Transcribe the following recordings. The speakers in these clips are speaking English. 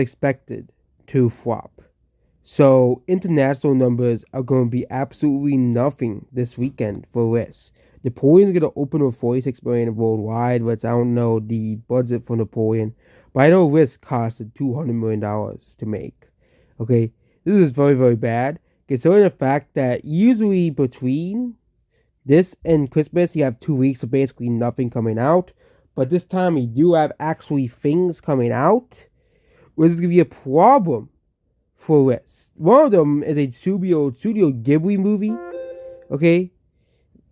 expected to flop. So international numbers are going to be absolutely nothing this weekend for this. Napoleon's going to open with 46 million worldwide, which I don't know the budget for Napoleon, but I know this costed $200 million to make. Okay, this is very, very bad, considering the fact that usually between this and Christmas you have 2 weeks of basically nothing coming out, but this time you do have actually things coming out, which is going to be a problem for this. One of them is a Studio Ghibli movie, okay?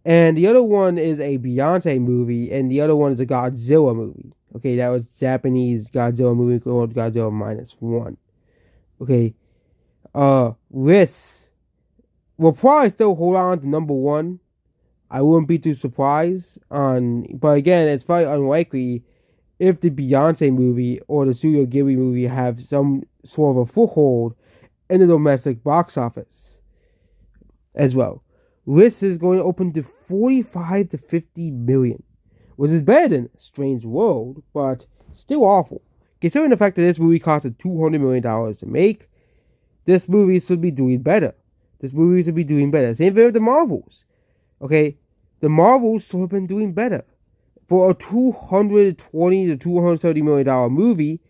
And the other one is a Beyonce movie, and the other one is a Godzilla movie. Okay, that was Japanese Godzilla movie called Godzilla Minus One. Okay, this will probably still hold on to number one. I wouldn't be too surprised but again, it's very unlikely if the Beyonce movie or the Studio Ghibli movie have some sort of a foothold in the domestic box office as well. This is going to open to 45 to 50 million, which is better than Strange World, but still awful. Considering the fact that this movie costed $200 million to make, this movie should be doing better. Same thing with the Marvels. Okay, the Marvels should have been doing better. For a $220 to $230 million movie,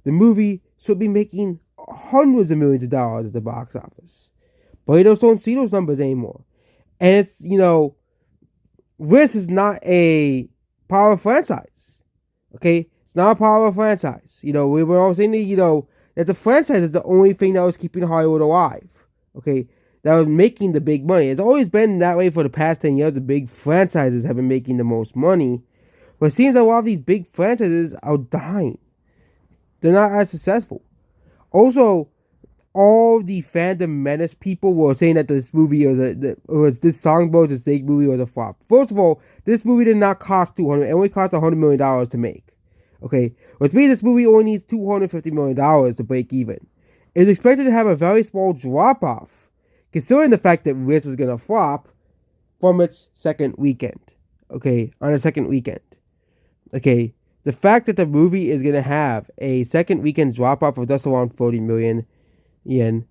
the movie should be making hundreds of millions of dollars at the box office. But you just don't see those numbers anymore. And it's, this is not a power franchise. Okay? It's not a power franchise. We were all saying that the franchise is the only thing that was keeping Hollywood alive. Okay? That was making the big money. It's always been that way for the past 10 years. The big franchises have been making the most money. But it seems that a lot of these big franchises are dying. They're not as successful. Also, all the Fandom Menace people were saying that this movie this Songbirds and Snake movie was a flop. First of all, this movie did not cost $200. It only cost $100 million to make. Okay, which means this movie only needs $250 million to break even. It's expected to have a very small drop off, considering the fact that this is gonna flop from its second weekend. Okay, on the second weekend. Okay, the fact that the movie is gonna have a second weekend drop off of just around 40 million yen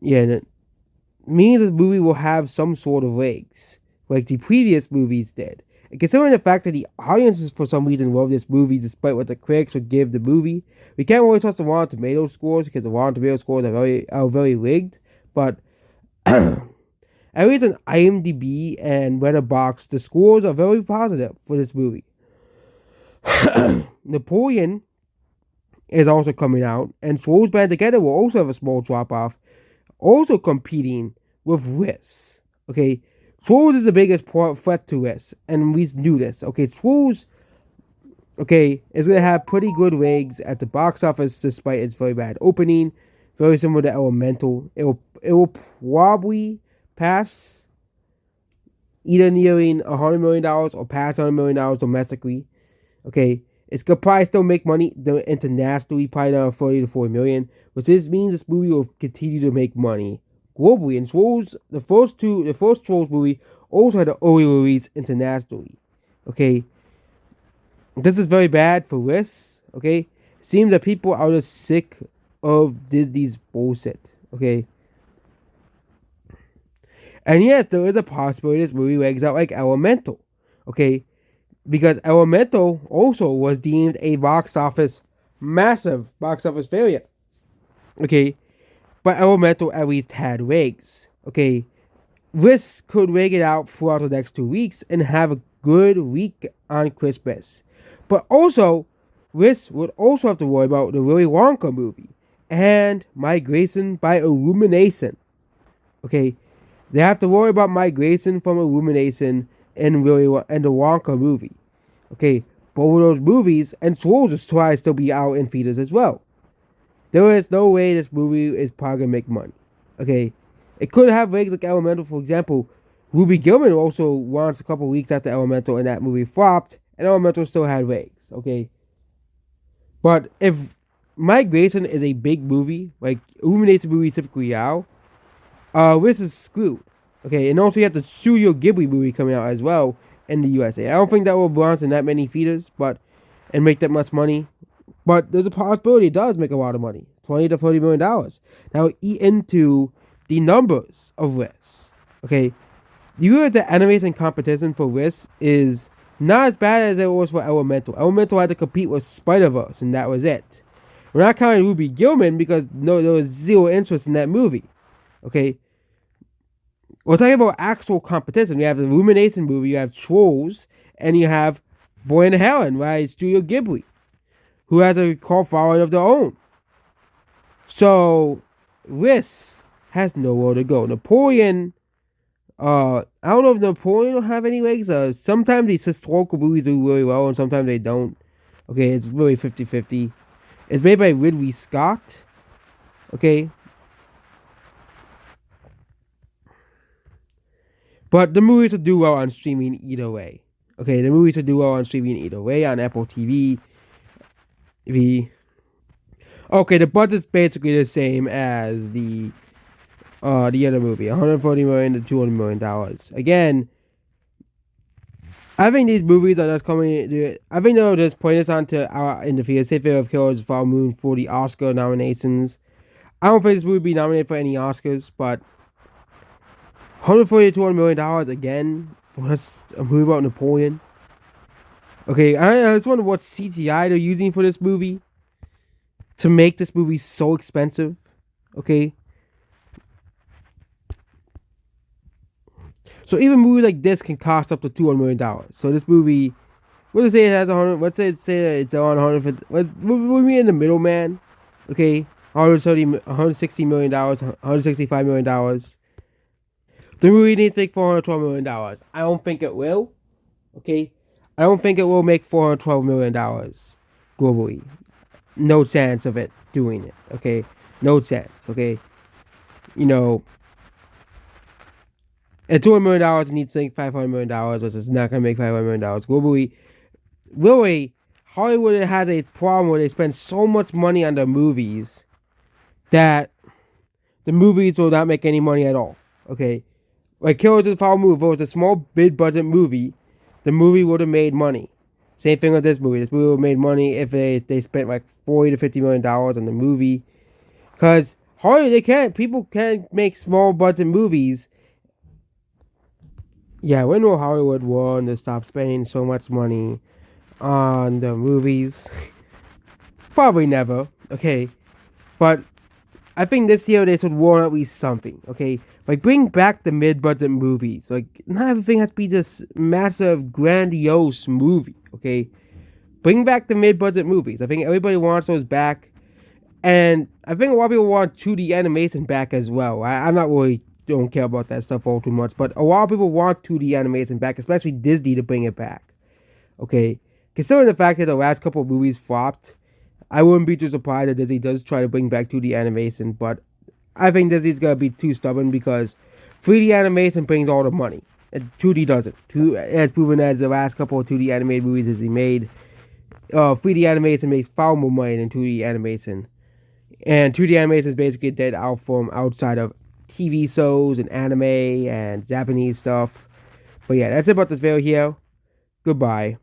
means this movie will have some sort of legs, like the previous movies did. And considering the fact that the audiences for some reason love this movie despite what the critics would give the movie, we can't really trust the Rotten Tomatoes scores because the Rotten Tomatoes scores are very rigged. But at least on IMDb and Letterboxd, the scores are very positive for this movie. Napoleon is also coming out, and Trolls Band Together will also have a small drop off, also competing with Riss. Okay, Trolls is the biggest threat to Riss, and we knew this. Okay, Trolls, is gonna have pretty good legs at the box office despite its very bad opening. Very similar to Elemental. It will probably pass either nearing $100 million or pass $100 million domestically. Okay, it's gonna probably still make money internationally, probably another 30 to 40 million, which means this movie will continue to make money globally. And Trolls, the first Trolls movie also had an early release internationally. Okay, this is very bad for this. Okay, it seems that people are just sick of Disney's bullshit. Okay, and yes, there is a possibility this movie legs out like Elemental. Okay, because Elemental also was deemed a massive box office failure. Okay, but Elemental at least had legs. Okay, this could rig it out throughout the next 2 weeks and have a good week on Christmas. But also, this would also have to worry about the Willy Wonka movie and Migration by Illumination. Okay, they have to worry about Migration from Illumination and the Wonka movie. Okay, both of those movies and Trolls is trying to still be out in theaters as well. There is no way this movie is probably gonna make money. Okay, it could have legs like Elemental, for example. Ruby Gilman also launched a couple weeks after Elemental, and that movie flopped, and Elemental still had legs. Okay, but if Migration is a big movie, like Illumination movies typically are, this is screwed. Okay, and also you have the Studio Ghibli movie coming out as well in the USA. I don't think that will launch in that many theaters, and make that much money. But there's a possibility it does make a lot of money, $20 to $40 million. Now eat into the numbers of risks. Okay, you hear the animation competition for risks is not as bad as it was for Elemental. Elemental had to compete with Spider-Verse, and that was it. We're not counting Ruby Gilman because no, there was zero interest in that movie. Okay, we're talking about actual competition. You have the Illumination movie, you have Trolls, and you have Boy and Helen, right? Studio Ghibli, who has a cult following of their own. So, Riss has nowhere to go. Napoleon, I don't know if Napoleon will have any legs. Sometimes these historical movies do really well, and sometimes they don't. Okay, it's really 50-50. It's made by Ridley Scott. Okay. But the movies will do well on streaming either way. Okay, the movies will do well on streaming either way on Apple TV. Okay, the budget's basically the same as the other movie, $140 million to $200 million. Again, I think these movies are just coming. I think they'll just point us onto our in the Fiancé of Killers of Flower Moon for the Oscar nominations. I don't think this movie will be nominated for any Oscars, but $140 to $200 million again for a movie about Napoleon. Okay, I just wonder what CGI they're using for this movie to make this movie so expensive. Okay. So even movies like this can cost up to $200 million. So this movie, let's say it has 100. Let's say it's on 150. We're in the middle, man. Okay, $160 million, $165 million. The movie needs to make $412 million. I don't think it will. Okay, I don't think it will make $412 million globally. No chance of it doing it. Okay, no chance. Okay, you know. At $200 million, it needs to make $500 million, which is not going to make $500 million globally. Really, Hollywood has a problem where they spend so much money on their movies that the movies will not make any money at all. Okay? Like Killers of the Flower Moon, if it was a small mid-budget movie, the movie would have made money. Same thing with this movie. This movie would have made money if they spent like $40 to $50 million on the movie. Because Hollywood, people can't make small budget movies. Yeah, when will Hollywood want to stop spending so much money on the movies? Probably never, okay? But I think this year they should warn at least something, okay? Like, bring back the mid-budget movies. Like, not everything has to be this massive, grandiose movie, okay? Bring back the mid-budget movies. I think everybody wants those back. And I think a lot of people want 2D animation back as well. I'm not really don't care about that stuff all too much, but a lot of people want 2D animation back, especially Disney to bring it back. Okay, considering the fact that the last couple of movies flopped, I wouldn't be too surprised that Disney does try to bring back 2D animation, but I think Disney's gonna be too stubborn because 3D animation brings all the money, and 2D doesn't. As proven as the last couple of 2D animated movies Disney made, 3D animation makes far more money than 2D animation. And 2D animation is basically a dead art form outside of TV shows and anime and Japanese stuff. But yeah, that's about this video here. Goodbye.